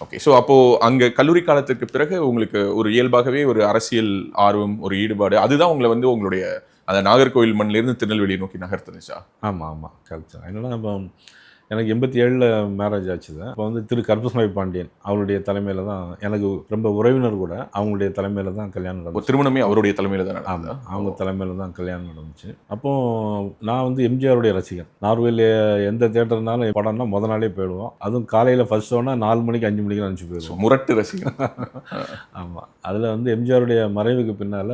Okay. So அப்போ அங்க கல்லூரி காலத்துக்கு பிறகு உங்களுக்கு ஒரு இயல்பாகவே ஒரு அரசியல் ஆர்வம், ஒரு ஈடுபாடு அதுதான் உங்கள வந்து உங்களுடைய அந்த நாகர்கோவில் மண்ணிலிருந்து திருநெல்வேலியை நோக்கி நகர்த்துனுச்சா? ஆமா, ஆமா. கரெக்ட். என்னன்னா இப்போ எனக்கு 87ல மேரேஜ் ஆச்சுது. அப்போ வந்து திரு கருப்பசாமி பாண்டியன் அவருடைய தலைமையில தான் எனக்கு ரொம்ப உறவினர் கூட. அவங்களுடைய தலைமையில தான் கல்யாணம் ஒரு நடந்துச்சு. திருமணமே அவருடைய தலைமையில தான் ஆமா. நடந்ததா? அவங்க ஓ! தலைமையில தான் கல்யாணம் நடந்துச்சு. அப்போ நான் வந்து எம்ஜிஆருடைய ரசிகன். நார்வேல எந்த தியேட்டர்னாலும் படம்னா மொத நாளே போயிடுவோம். அதுவும் காலையில ஃபர்ஸ்ட் ஷோன்னா 4 மணிக்கு 5 மணிக்கு அனுப்பிச்சு ஸோ போயிருவோம். முரட்டு ரசிகன். ஆமா. அதில வந்து எம்ஜிஆருடைய மறைவுக்கு பின்னால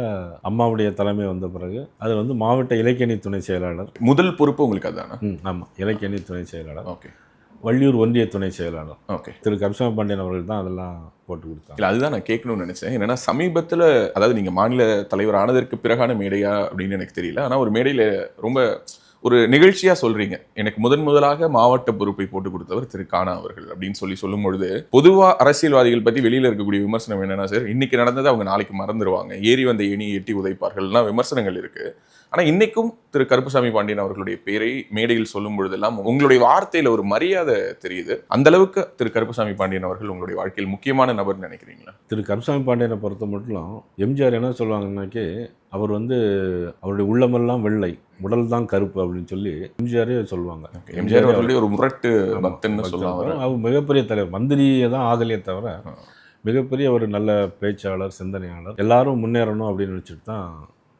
அம்மாவுடைய தலைமை வந்த பிறகு, அது வந்து மாவட்ட இலக்கியணி துணை செயலாளர். முதல் பொறுப்பு உங்களுக்கு அதானா? ஆமா. இலக்கியணி துணை செயலாளர். ஓகே. வள்ளியூர் ஒன்றிய துணை செயலாளர். ஓகே. திரு கருப்பசாமி பாண்டியன் அவர்கள் தான் அதெல்லாம் போட்டு குடுத்தாங்க. இல்ல அதுதான் நான் கேட்கணும்னு நினைச்சேன். என்னன்னா சமீபத்துல அதாவது நீங்க மாநில தலைவர் ஆனதற்கு பிறகான மேடையா அப்படின்னு எனக்கு தெரியல. ஆனா ஒரு மேடையில ரொம்ப ஒரு நிகழ்ச்சியா சொல்றீங்க. எனக்கு முதலாக மாவட்ட பொறுப்பை போட்டுக் கொடுத்தவர் திரு கானா அவர்கள் அப்படின்னு சொல்லும் பொழுது, பொதுவா அரசியல்வாதிகள் பத்தி வெளியில இருக்கக்கூடிய விமர்சனம் என்னன்னா, சார் இன்னைக்கு நடந்ததை அவங்க நாளைக்கு மறந்துருவாங்க. ஏறி வந்த ஏணியை எட்டி உதைப்பார்கள்லாம் விமர்சனங்கள் இருக்கு. ஆனா இன்னைக்கும் திரு கருப்பசாமி பாண்டியன் அவர்களுடைய பேரை மேடையில் சொல்லும் பொழுதெல்லாம் உங்களுடைய வார்த்தையில ஒரு மரியாதை தெரியுது. அந்த அளவுக்கு திரு கருப்பசாமி பாண்டியன் அவர்கள் உங்களுடைய வாழ்க்கையில் முக்கியமான நபர்னு நினைக்கிறீங்களா? திரு கருப்பசாமி பாண்டியனை பொறுத்த மட்டும் எம்ஜிஆர் என்ன சொல்லுவாங்கன்னாக்கி, அவர் வந்து அவருடைய உள்ளமெல்லாம் வெள்ளை, உடல் தான் கருப்பு அப்படின்னு சொல்லி எம்ஜிஆரே சொல்லுவாங்க. எம்ஜிஆர் அவர்களுடைய ஒரு முரட்டு ஆமா, பக்தன்னு சொல்லலாம். அவர் மிகப்பெரிய தலைவர். மந்திரியே தான் ஆகலையே தவிர, மிகப்பெரிய ஒரு நல்ல பேச்சாளர், சிந்தனையாளர். எல்லாரும் முன்னேறணும் அப்படின்னு நினச்சிட்டு தான்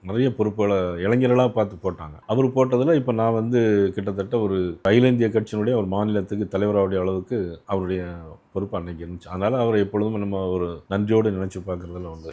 நிறைய பொறுப்புகளை இளைஞர்களாக பார்த்து போட்டாங்க. அவர் போட்டதில் இப்போ நான் வந்து கிட்டத்தட்ட ஒரு அகில இந்திய கட்சியினுடைய ஒரு மாநிலத்துக்கு தலைவராவுடைய அளவுக்கு அவருடைய பொறுப்பு அன்னைக்கு இருந்துச்சு. அதனால் அவரை எப்பொழுதும் நம்ம ஒரு நன்றியோடு நினச்சி பார்க்குறதுல உண்டு.